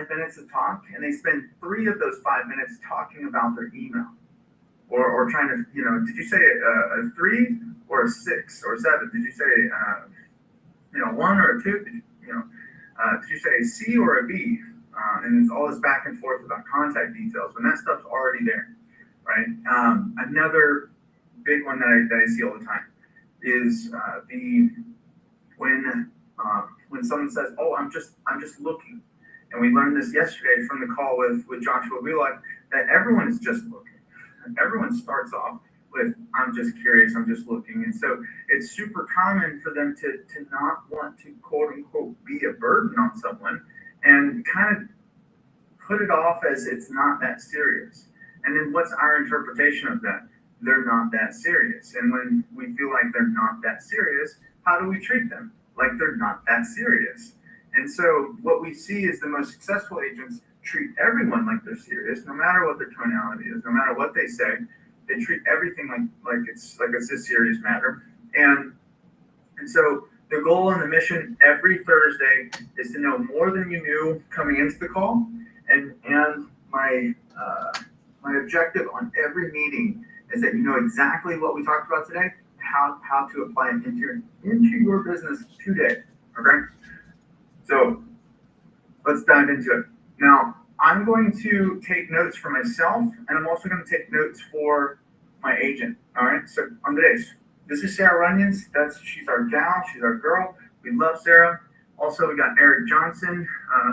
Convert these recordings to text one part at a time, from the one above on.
minutes to talk, and they spend 3 of those 5 minutes talking about their email, or trying to, did you say a 3 or a 6 or 7? Did you say 1 or a 2? Did you say a C or a B? And it's all this back and forth about contact details when that stuff's already there, right? Another big one that I see all the time is when someone says, "Oh, I'm just looking," and we learned this yesterday from the call with Joshua Wheelock, that everyone is just looking. Everyone starts off with, "I'm just curious, I'm just looking," and so it's super common for them to not want to quote unquote be a burden on someone and kind of put it off as it's not that serious. And then what's our interpretation of that? They're not that serious. And when we feel like they're not that serious, how do we treat them? Like they're not that serious. And so what we see is the most successful agents treat everyone like they're serious, no matter what their tonality is, no matter what they say. They treat everything like it's a serious matter. And so the goal and the mission every Thursday is to know more than you knew coming into the call. And my objective on every meeting is that you know exactly what we talked about today, how to apply it into your business today. Okay? So let's dive into it. Now, I'm going to take notes for myself, and I'm also going to take notes for my agent. All right. So Andres, this is Sarah Runyons. She's our gal. She's our girl. We love Sarah. Also, we got Eric Johnson.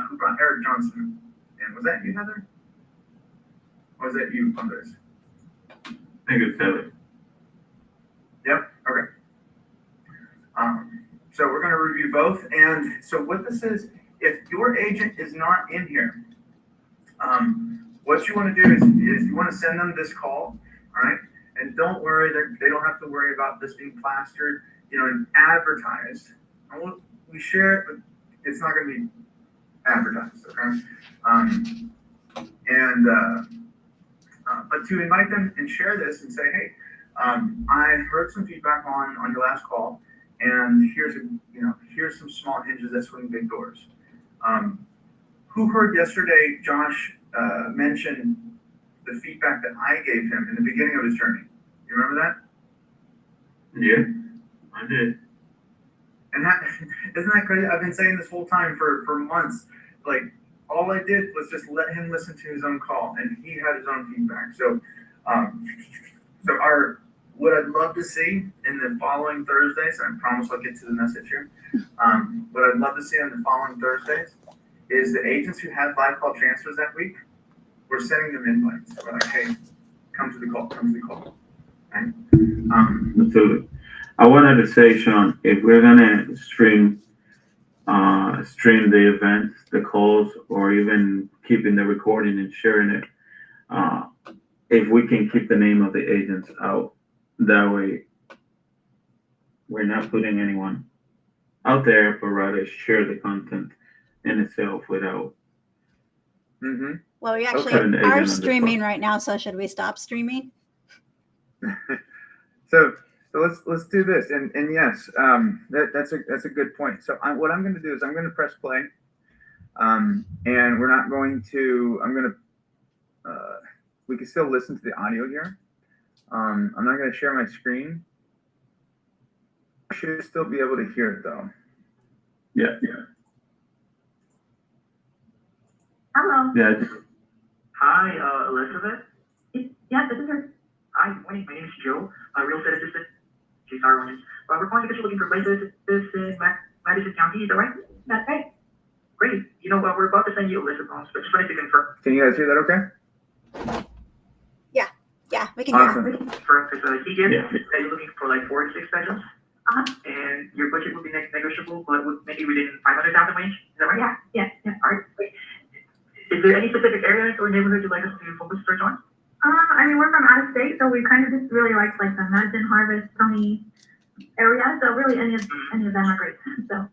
Who brought Eric Johnson? And was that you, Heather? Or was that you, Andres? I think it's Heather. Yep. Okay. So we're going to review both. And so what this is, if your agent is not in here, what you want to do is you want to send them this call, all right? And don't worry, they don't have to worry about this being plastered, and advertised. And we share it, but it's not going to be advertised, okay? But to invite them and share this and say, hey, I heard some feedback on your last call, and here's some small hinges that swing big doors. Who heard yesterday Josh mention the feedback that I gave him in the beginning of his journey? You remember that? Yeah, I did. And isn't that crazy? I've been saying this whole time for months. Like, all I did was just let him listen to his own call, and he had his own feedback. So, what I'd love to see in the following Thursdays, I promise I'll get to the message here. What I'd love to see on the following Thursdays is the agents who had live call transfers that week, we're sending them invites. We're like, hey, come to the call. Right? Absolutely. I wanted to say, Sean, if we're gonna stream the events, the calls, or even keeping the recording and sharing it, if we can keep the name of the agents out, that way we're not putting anyone out there, but rather share the content in itself without. Mm-hmm. Well, we actually are streaming right now, so should we stop streaming? So let's do this, and yes, that's a good point. So what I'm going to do is I'm going to press play, and we're not going to. We can still listen to the audio here. I'm not going to share my screen. I should still be able to hear it though. Yeah. Hello. Yeah. Hi, Elizabeth. Yes, this is her. Hi, morning. My name is Joe, a real estate assistant. She's our one. We're calling because you're looking for places in Madison County. Is that right? That's right. Great. We're about to send you a list of homes, but just wanted to confirm. Can you guys hear that? Okay. Yeah, we can hear. Awesome. For he gets Yeah. that you're looking for like 4 to 6 bedrooms, and your budget would be negotiable, but would maybe within 500,000 range. Is that right? Yeah. All right. Great. Is there any specific areas or neighborhoods you'd like us to focus search on? We're from out of state, so we kind of just really like the Madison, Harvest, Tony area. So really any of them are great. So.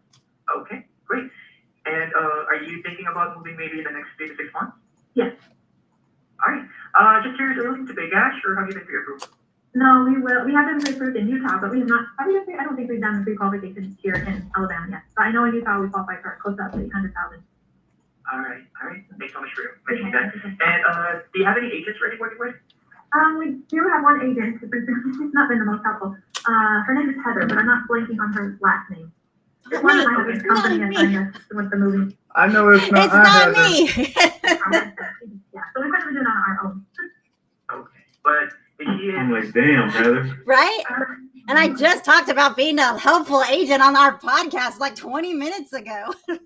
Okay, great. And are you thinking about moving maybe in the next 3 to 6 months? Yes. All right. Just curious, are you looking to pay cash or have you been pre-approved? No, we will. We have been pre-approved in Utah, but we have not. I don't think we've done the pre-qualification here in Alabama yet. But I know in Utah we qualify for close up to 800,000. All right. Thanks so much for mentioning that. And do you have any agents already working with? We do have one agent, but she's not been the most helpful. Her name is Heather, but I'm not blanking on her last name. Not One me. of my husband's company Not and me. I guess with the movie. I know it's not. It's not Heather. me. Yeah, so we're kind of doing it on our own. Okay. But if she is, I'm like, damn, Heather. Right? And I just talked about being a helpful agent on our podcast like 20 minutes ago. oh,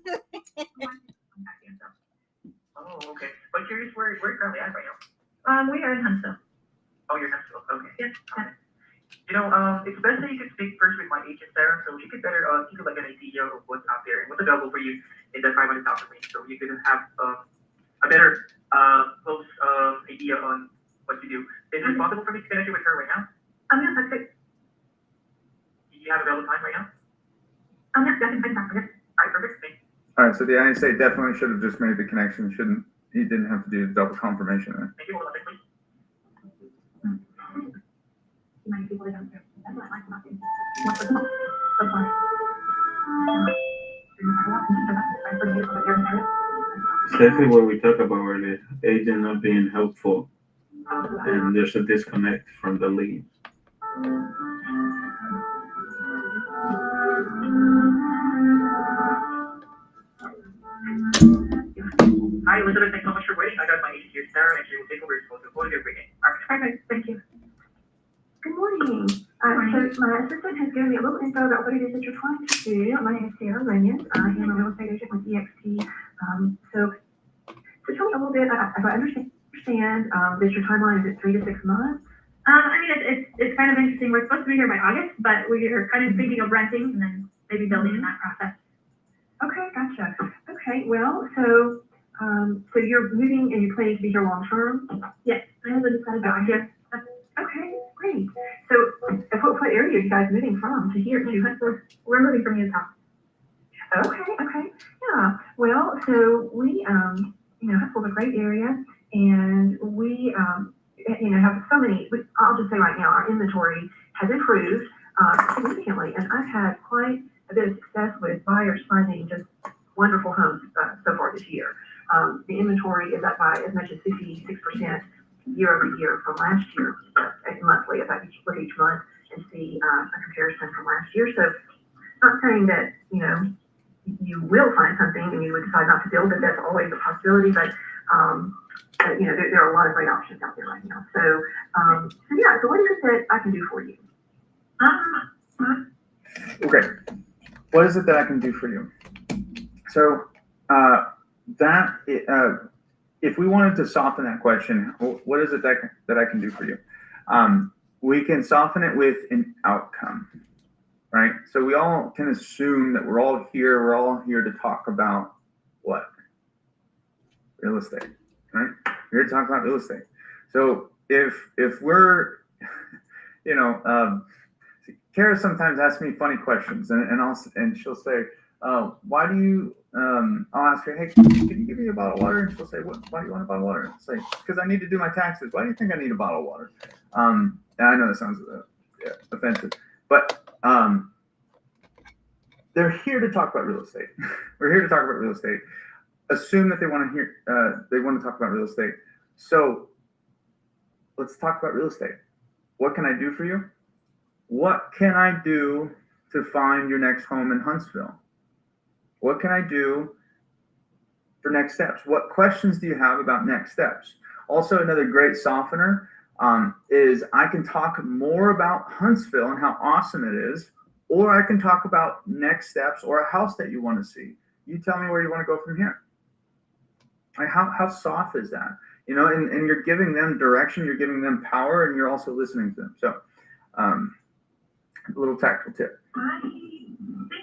okay. But curious where you're currently at right now. We are in Huntsville. Oh, you're not still, okay. Yes. You know, it's best that you could speak first with my agent, Sarah, so she could better give you like an idea of what's out there and what's available for you in the 500,000 range, so you could have a better close idea on what to do. Is it possible for me to connect you with her right now? Yeah, that's it. Do you have available time right now? Yeah, I can talk to it. All right, perfect. Thank you. All right, so the ISA definitely should have just made the connection. He didn't have to do double confirmation there. Thank you. Hold on, please. Many people don't do. That's what I like about it. What's the point? So far. Exactly what we talked about earlier. Agent not being helpful, and there's a disconnect from the lead. Hi, Elizabeth. Thanks so much for waiting. I got my agent here, Sarah, and she will take over your phone. So, hold it every day. All right. Perfect, thank you. Good morning. So my assistant has given me a little info about what it is that you're trying to do. My name is Sarah Renius. I am a real estate agent with EXP. So tell me a little bit, if I understand that your timeline is at 3 to 6 months. I mean, it's kind of interesting. We're supposed to be here by August, but we are kind of thinking of renting and then maybe building in that process. Okay, gotcha. Okay, well, so you're moving and you're planning to be here long term? Yes, my husband decided to go here. Okay, great. So, what area are you guys moving from to here to Huntsville? We're moving from Utah. Okay, yeah. Well, so we, Huntsville's a great area, and we, have so many. I'll just say right now, our inventory has improved significantly, and I've had quite a bit of success with buyers finding just wonderful homes so far this year. The inventory is up by as much as 56%. Year over year from last year, monthly, if I could look each month and see a comparison from last year. So, not saying that, you will find something and you would decide not to build it, that's always a possibility, but there are a lot of great options out there right now. So what is it that I can do for you? Okay, what is it that I can do for you? So if we wanted to soften that question, what is it that I can do for you? We can soften it with an outcome, right? So we all can assume that we're all here to talk about what? Real estate, right? We're here to talk about real estate. So if we're, Kara sometimes asks me funny questions, and she'll say, why do you? I'll ask her, hey, can you give me a bottle of water? And she'll say, why do you want a bottle of water? I'll say, because I need to do my taxes. Why do you think I need a bottle of water? And I know that sounds offensive, but they're here to talk about real estate. We're here to talk about real estate. Assume that they want to talk about real estate. So let's talk about real estate. What can I do for you? What can I do to find your next home in Huntsville? What can I do for next steps? What questions do you have about next steps? Also, another great softener is I can talk more about Huntsville and how awesome it is, or I can talk about next steps or a house that you want to see. You tell me where you want to go from here. Like how soft is that? And you're giving them direction, you're giving them power, and you're also listening to them. So a little tactical tip. I think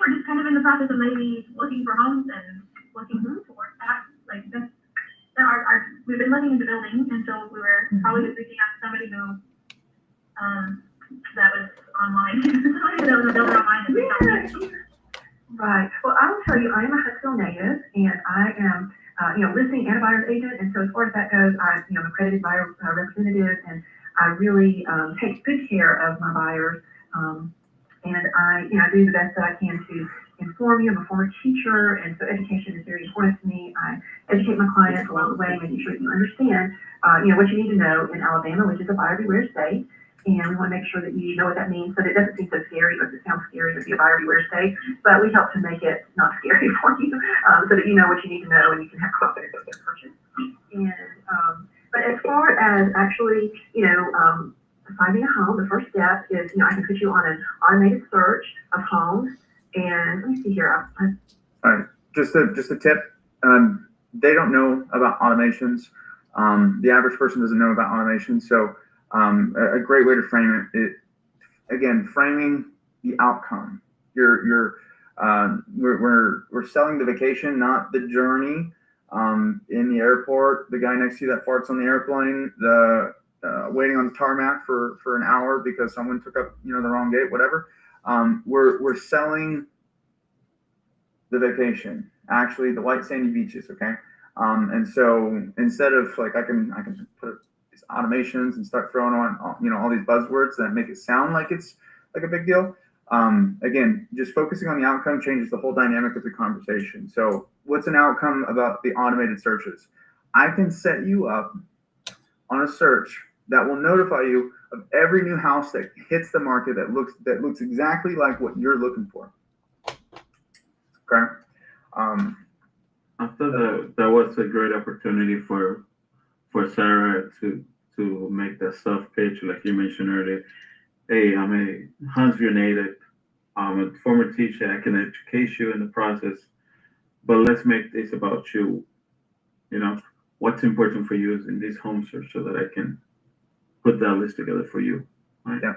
we're just kind of in the process of maybe looking for homes and looking towards that. Like we've been looking into building, and so we were probably just reaching out to somebody who that was online. Somebody that was a builder online and reached out to. Right. Well, I will tell you, I am a Huntsville native, and I am listing and a buyer's agent. And so as far as that goes, I'm accredited buyer representative, and I really take good care of my buyers. and I do the best that I can to inform you. I'm a former teacher, and so education is very important to me. I educate my clients along the way, making sure you understand, what you need to know in Alabama, which is a buyer beware state. And we want to make sure that you know what that means, so that it doesn't seem so scary, or it sounds scary to be a buyer beware state, but we help to make it not scary for you, so that you know what you need to know and you can have confidence in your purchase. And, but as far as actually, finding a home, the first step is, I can put you on an automated search of homes. And let me see here. All right, just a tip. They don't know about automations. The average person doesn't know about automations. So a great way to frame it, again, framing the outcome. We're selling the vacation, not the journey. In the airport, the guy next to you that farts on the airplane, waiting on the tarmac for an hour because someone took up the wrong gate, whatever. We're selling the vacation, actually the white sandy beaches, okay? And so instead of like I can put these automations and start throwing on all these buzzwords that make it sound like it's like a big deal. Again, just focusing on the outcome changes the whole dynamic of the conversation. So what's an outcome about the automated searches? I can set you up on a search that will notify you of every new house that hits the market that looks exactly like what you're looking for. Okay. I thought that was a great opportunity for Sarah to make that self pitch, like you mentioned earlier. Hey, I'm a Huntsville native. I'm a former teacher. I can educate you in the process, but let's make this about you. What's important for you in this home search, so that I can put that list together for you. Right? Yeah,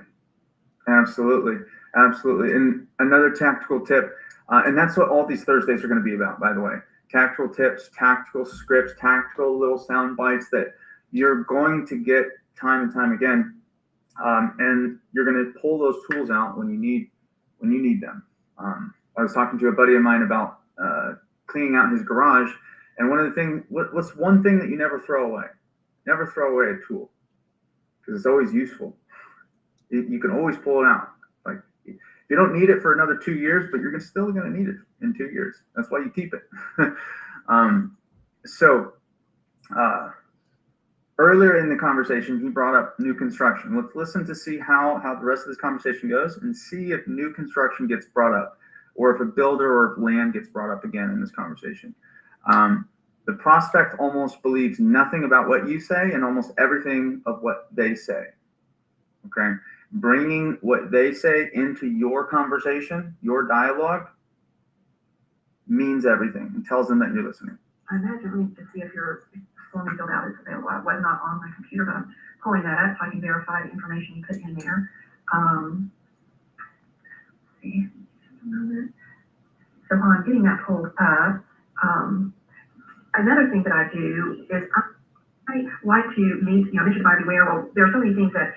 absolutely. And another tactical tip, and that's what all these Thursdays are going to be about, by the way. Tactical tips, tactical scripts, tactical little sound bites that you're going to get time and time again. And you're going to pull those tools out when you need them. I was talking to a buddy of mine about cleaning out his garage, and one of the things, what's one thing that you never throw away? Never throw away a tool, because it's always useful. You can always pull it out. Like, you don't need it for another 2 years, but you're still going to need it in 2 years. That's why you keep it. Earlier in the conversation, he brought up new construction. Let's listen to see how the rest of this conversation goes, and see if new construction gets brought up, or if a builder or if land gets brought up again in this conversation. The prospect almost believes nothing about what you say and almost everything of what they say. Okay? Bringing what they say into your conversation, your dialogue, means everything and tells them that you're listening. I imagine we need to see if your form you filled out is available. I was not on my computer, but I'm pulling that up so I can verify the information you put in there. Let's see, just a moment. So while I'm getting that pulled up, another thing that I do is I like to meet, mention buyer beware. Well, there are so many things that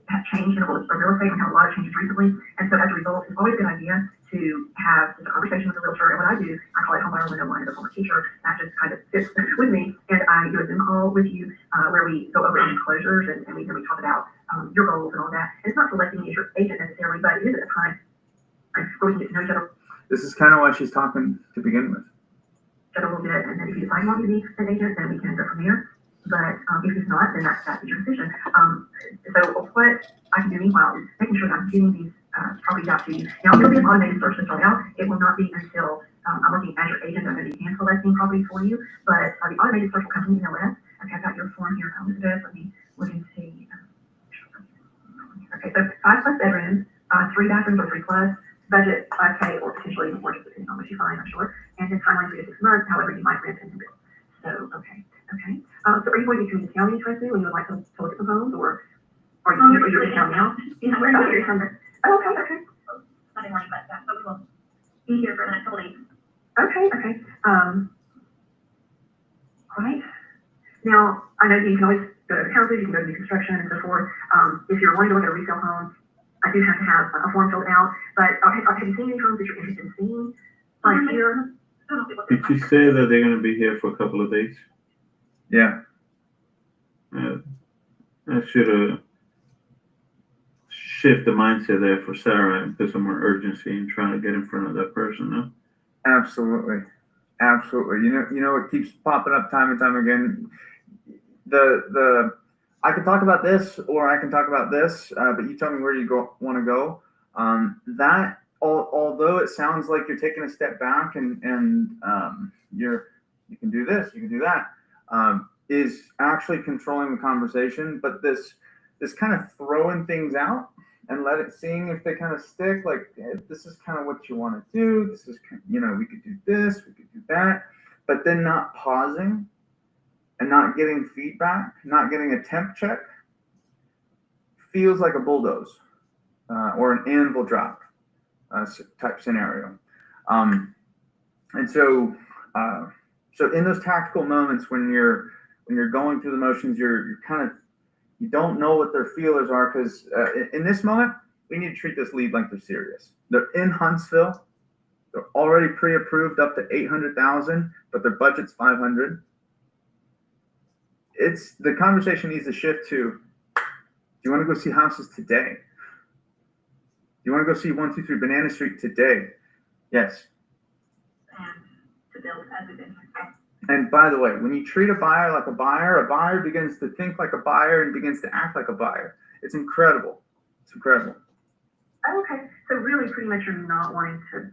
have changed in real estate. We have a lot of changes recently, and so as a result, it's always a good idea to have just a conversation with a realtor. And what I do, I call it home buyer window line as a former teacher. That just kind of fits with me, and I do a Zoom call with you where we go over any closures and we talk about your goals and all that. And it's not selecting as your agent necessarily, but it is at a time where we can get to know each other. This is kind of why she's talking to begin with. A little bit, and then if you decide you want to be an agent, then we can go from there. But if it's not, then that's your decision. So what I can do meanwhile is making sure that I'm getting these properties out to you. Now, it'll be an automated search to start out. It will not be until I'm working as your agent. I'm going to be hand selecting properties for you. But the automated search will come from the MLS. Okay, I've got your form here, Elizabeth. Let me look and see. Okay, so 5+ bedrooms, 3 bathrooms or 3+. Budget $5K or potentially even more, just depending on what you find, I'm sure. And then timeline 3 to 6 months, however you might rent and build. So, okay. So are you going to come to town anytime soon when you would like to look at some homes, or are you here in town now? Yeah, we're not here Sunday. Oh, okay. Sunday morning, but we will be here for the next couple days. Okay. Right. Now, I know you can always go to houses, you can go to new construction and so forth. If you're wanting to look at a resale home, I do have to have a form filled out, but have you seen any homes that you're interested in seeing? Like here? Did you say that they're going to be here for a couple of days? Yeah. I should shift the mindset there for Sarah and put some more urgency in trying to get in front of that person. No? Absolutely. Absolutely. You know, it keeps popping up time and time again. The I can talk about this or I can talk about this, but you tell me where you want to go. Although it sounds like you're taking a step back and you can do this, you can do that, is actually controlling the conversation. But this kind of throwing things out and seeing if they kind of stick, like, hey, this is kind of what you want to do. This is, we could do this, we could do that, but then not pausing and not getting feedback, not getting a temp check, feels like a bulldoze or an anvil drop type scenario. And so in those tactical moments when you're going through the motions, you're kind of, you don't know what their feelers are, because in this moment, we need to treat this lead like they're serious. They're in Huntsville. They're already pre-approved up to 800,000, but their budget's 500. The conversation needs to shift to, do you want to go see houses today? Do you want to go see 123 Banana Street today? Yes. And to build as a business. And by the way, when you treat a buyer like a buyer begins to think like a buyer and begins to act like a buyer. It's incredible. It's incredible. Oh, okay. So really, pretty much, you're not wanting to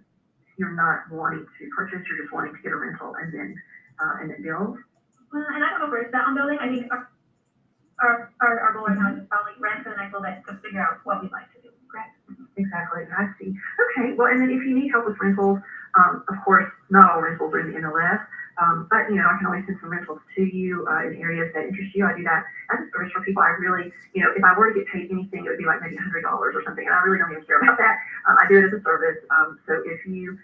purchase. You're just wanting to get a rental and then build. Well, and I don't know where it's at on building. I think our goal right now is probably rent and I feel that to figure out what we'd like to do. Correct? Exactly. I see. Okay. Well, and then if you need help with rentals, of course, not all rentals are in the NLS. But I can always send some rentals to you in areas that interest you. I do that as a service for people. I really, if I were to get paid anything, it would be like maybe $100 or something, and I really don't even care about that. I do it as a service. So if you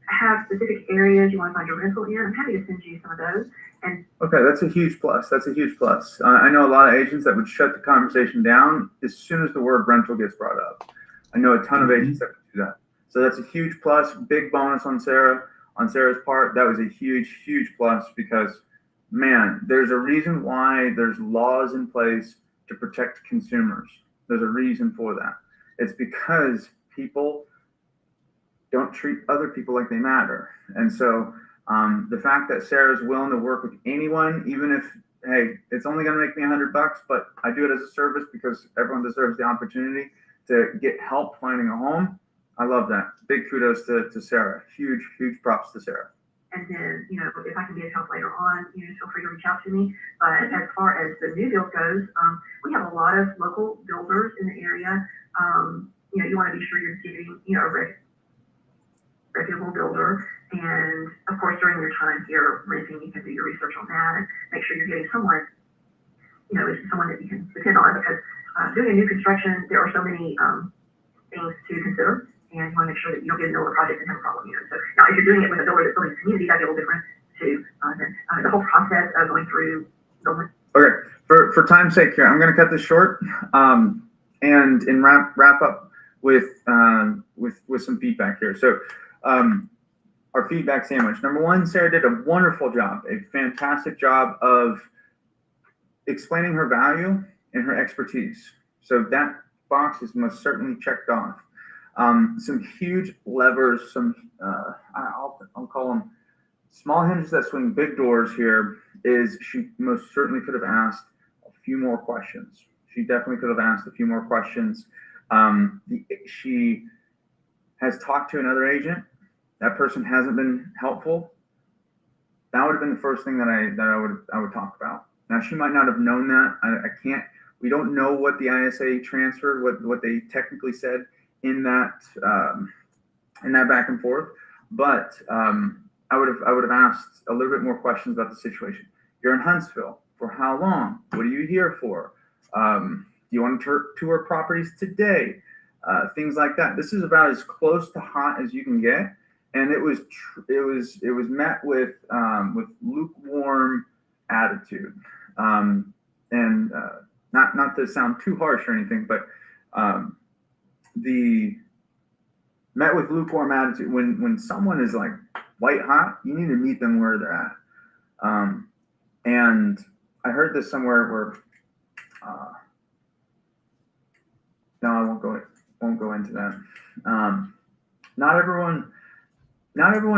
have specific areas you want to find your rental in, I'm happy to send you some of those. And okay, that's a huge plus. That's a huge plus. I know a lot of agents that would shut the conversation down as soon as the word rental gets brought up. I know a ton of agents that would do that. So that's a huge plus. Big bonus on Sarah's part. That was a huge, huge plus, because, man, there's a reason why there's laws in place to protect consumers. There's a reason for that. It's because people don't treat other people like they matter. And so the fact that Sarah's willing to work with anyone, even if, hey, it's only going to make me $100, but I do it as a service because everyone deserves the opportunity to get help finding a home. I love that. Big kudos to Sarah. Huge, huge props to Sarah. And then, if I can be of help later on, feel free to reach out to me. But as far as the new build goes, we have a lot of local builders in the area. You want to be sure you're getting, a reputable builder. And of course, during your time here renting, you can do your research on that and make sure you're getting someone, someone that you can depend on, because doing a new construction, there are so many things to consider. And you want to make sure that you don't get into a project and have a problem. So now, if you're doing it with a builder that's building a community, that'd be a little different too. The whole process of going through building. Okay, for time's sake here, I'm going to cut this short and wrap up with some feedback here. So our feedback sandwich. Number one, Sarah did a wonderful job, a fantastic job of explaining her value and her expertise. So that box is most certainly checked off. Some huge levers, I'll call them small hinges that swing big doors here, is she most certainly could have asked a few more questions. She definitely could have asked a few more questions. She has talked to another agent. That person hasn't been helpful. That would have been the first thing that I would talk about. Now, she might not have known that. We don't know what the ISA transferred, what they technically said in that back and forth, but I would have asked a little bit more questions about the situation. You're in Huntsville for how long? What are you here for? Do you want to tour properties today? Things like that. This is about as close to hot as you can get, and it was met with lukewarm attitude, and not to sound too harsh or anything, but met with lukewarm attitude. When someone is like white hot, you need to meet them where they're at. And I heard this somewhere where no, I won't go into that. Not everyone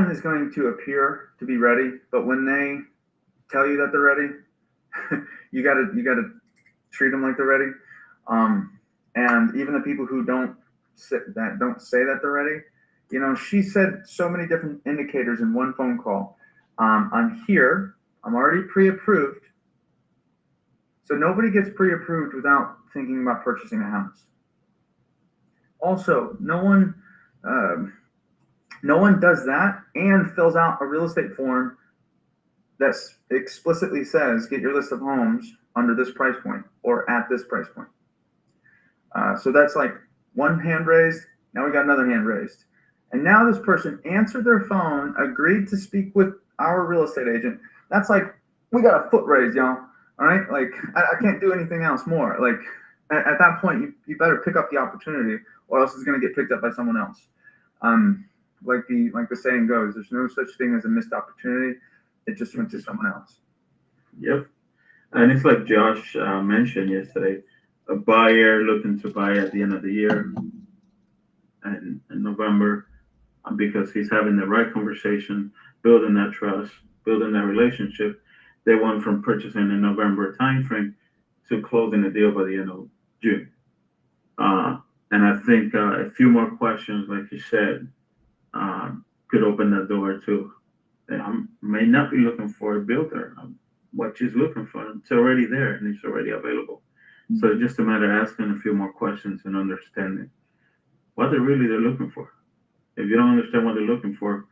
is going to appear to be ready, but when they tell you that they're ready, you gotta treat them like they're ready. And even the people who don't say that they're ready, she said so many different indicators in one phone call. I'm here. I'm already pre-approved. So nobody gets pre-approved without thinking about purchasing a house. Also, no one does that and fills out a real estate form that explicitly says, get your list of homes under this price point or at this price point. So that's like one hand raised. Now we got another hand raised. And now this person answered their phone, agreed to speak with our real estate agent. That's like, we got a foot raised, y'all. All right. Like, I can't do anything else more. Like, at that point, you better pick up the opportunity, or else it's going to get picked up by someone else. Like the saying goes, there's no such thing as a missed opportunity. It just went to someone else. Yep. And it's like Josh mentioned yesterday, a buyer looking to buy at the end of the year and in November, because he's having the right conversation, building that trust, building that relationship. They went from purchasing in November timeframe to closing the deal by the end of June. And I think a few more questions, like you said, could open the door to. I may not be looking for a builder. What she's looking for, it's already there and it's already available. So it's just a matter of asking a few more questions and understanding what they're looking for. If you don't understand what they're looking for,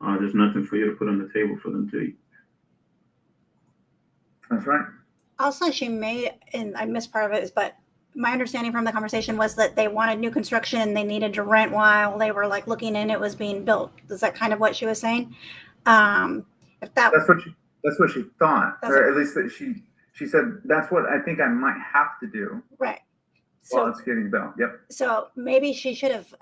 there's nothing for you to put on the table for them to eat. That's right. Also, she may, and I missed part of it, but my understanding from the conversation was that they wanted new construction and they needed to rent while they were like looking and it was being built. Is that kind of what she was saying? If that's what she thought, or at least that she said that's what I think I might have to do. Right. While it's getting built. Yep. So maybe she should have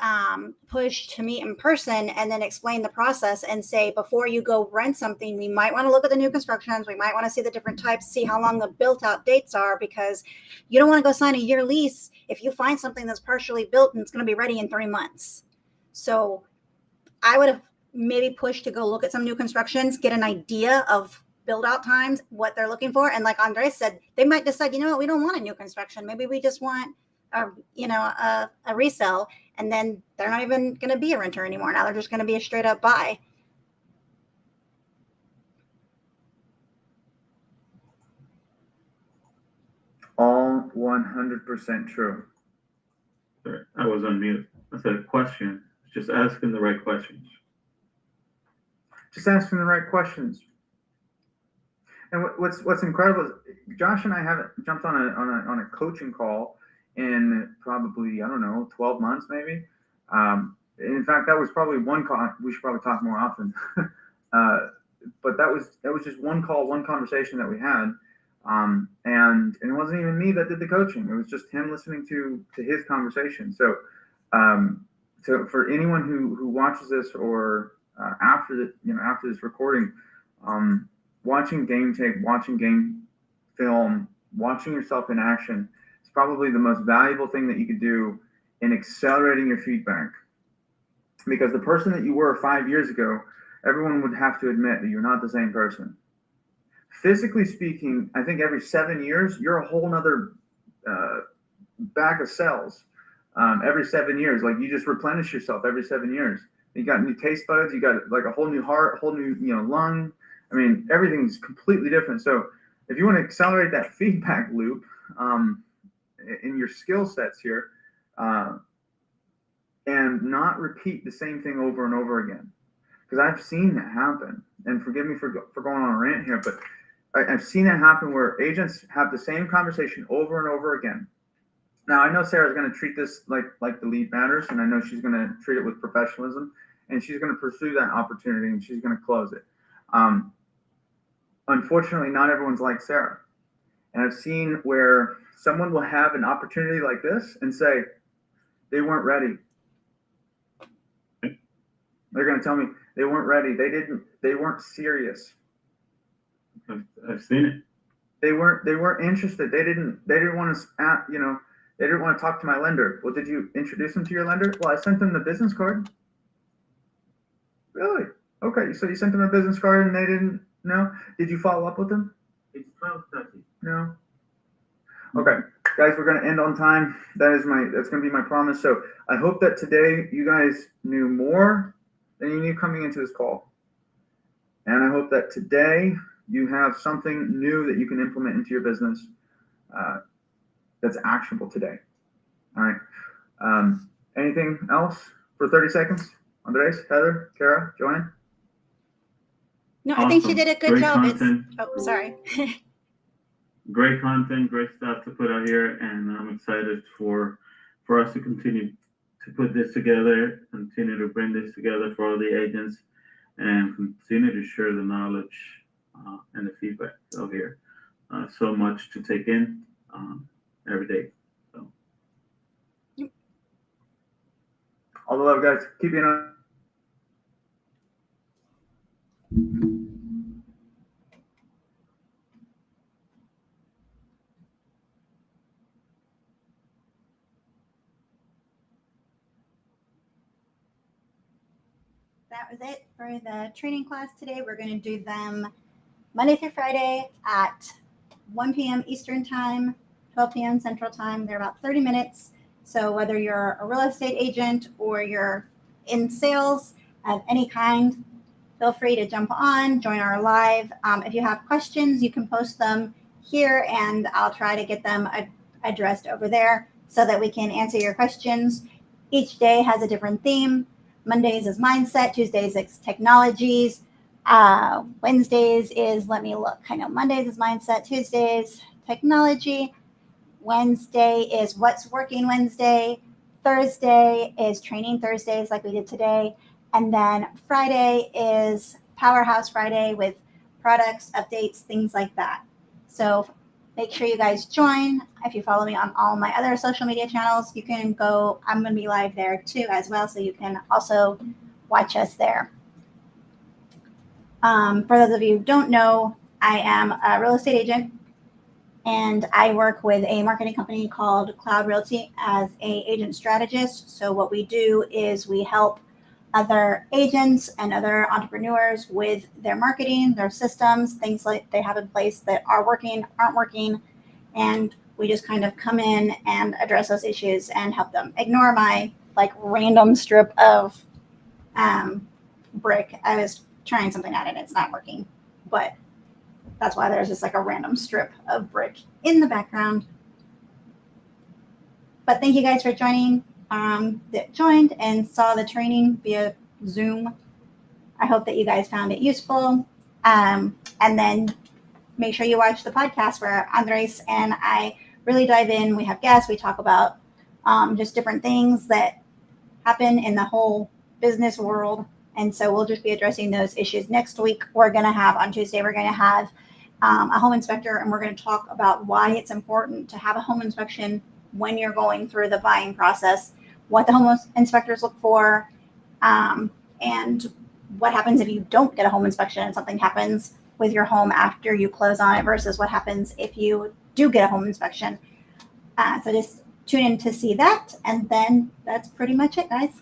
pushed to meet in person and then explain the process and say, before you go rent something, we might want to look at the new constructions. We might want to see the different types, see how long the built out dates are, because you don't want to go sign a year lease if you find something that's partially built and it's going to be ready in 3 months. So I would have maybe pushed to go look at some new constructions, get an idea of build out times, what they're looking for. And like Andres said, they might decide, we don't want a new construction. Maybe we just want a resale, and then they're not even going to be a renter anymore. Now they're just going to be a straight up buy. All 100% true. Sorry, I was on mute. I said a question. Just asking the right questions. Just asking the right questions. And what's incredible is Josh and I haven't jumped on a coaching call in probably, 12 months maybe. In fact, that was probably one call. We should probably talk more often. But that was just one call, one conversation that we had. And it wasn't even me that did the coaching. It was just him listening to his conversation. So for anyone who watches this or after this recording, watching game tape, watching game film, watching yourself in action, probably the most valuable thing that you could do in accelerating your feedback. Because the person that you were 5 years ago, everyone would have to admit that you're not the same person. Physically speaking, I think every 7 years, you're a whole nother bag of cells. Every 7 years, like you just replenish yourself every 7 years. You got new taste buds, you got like a whole new heart, whole new lung. I mean, everything's completely different. So if you want to accelerate that feedback loop, in your skill sets here, and not repeat the same thing over and over again, because I've seen that happen. And forgive me for going on a rant here, but I've seen it happen where agents have the same conversation over and over again. Now I know Sarah's going to treat this like the lead matters, and I know she's going to treat it with professionalism, and she's going to pursue that opportunity and she's going to close it. Unfortunately, not everyone's like Sarah, and I've seen where someone will have an opportunity like this and say they weren't ready. They're going to tell me they weren't ready. They weren't serious. I've seen it. They weren't interested. They didn't want to, They didn't want to talk to my lender. Well, did you introduce them to your lender? Well, I sent them the business card. Really? Okay, so you sent them a business card and they didn't know? Did you follow up with them? It's 12:30. No. Okay, guys, we're gonna end on time. That's gonna be my promise. So I hope that today you guys knew more than you knew coming into this call. And I hope that today you have something new that you can implement into your business that's actionable today. All right. Anything else for 30 seconds? Andres, Heather, Kara, Joanne? No, I think she Awesome. did a good Great job. content. Sorry. Great content, great stuff to put out here, and I'm excited for us to continue to put this together, continue to bring this together for all the agents, and continue to share the knowledge and the feedback out here. So much to take in every day. So. All the love, guys. Keep being on. That was it for the training class today. We're going to do them Monday through Friday at 1 p.m. Eastern Time, 12 p.m. Central Time. They're about 30 minutes. So whether you're a real estate agent or you're in sales of any kind, feel free to jump on, join our live. If you have questions, you can post them here and I'll try to get them addressed over there so that we can answer your questions. Each day has a different theme. Mondays is mindset, Tuesdays is technologies, Wednesdays is, let me look, I know Mondays is mindset, Tuesdays technology, Wednesday is what's working Wednesday, Thursday is training Thursdays like we did today, and then Friday is Powerhouse Friday with products, updates, things like that. So make sure you guys join. If you follow me on all my other social media channels, you can go, I'm going to be live there too as well, so you can also watch us there. For those of you who don't know, I am a real estate agent and I work with a marketing company called Cloud Realty as a agent strategist. So what we do is we help other agents and other entrepreneurs with their marketing, their systems, things like they have in place that are working, aren't working, and we just kind of come in and address those issues and help them. Ignore my like random strip of brick. I was trying something out and it's not working, but that's why there's just like a random strip of brick in the background. But thank you guys for joining. That joined and saw the training via Zoom. I hope that you guys found it useful. And then make sure you watch the podcast where Andres and I really dive in. We have guests. We talk about just different things that happen in the whole business world. And so we'll just be addressing those issues next week. We're going to have on Tuesday, we're going to have a home inspector, and we're going to talk about why it's important to have a home inspection when you're going through the buying process, what the home inspectors look for, and what happens if you don't get a home inspection and something happens with your home after you close on it versus what happens if you do get a home inspection. So just tune in to see that. And then that's pretty much it, guys.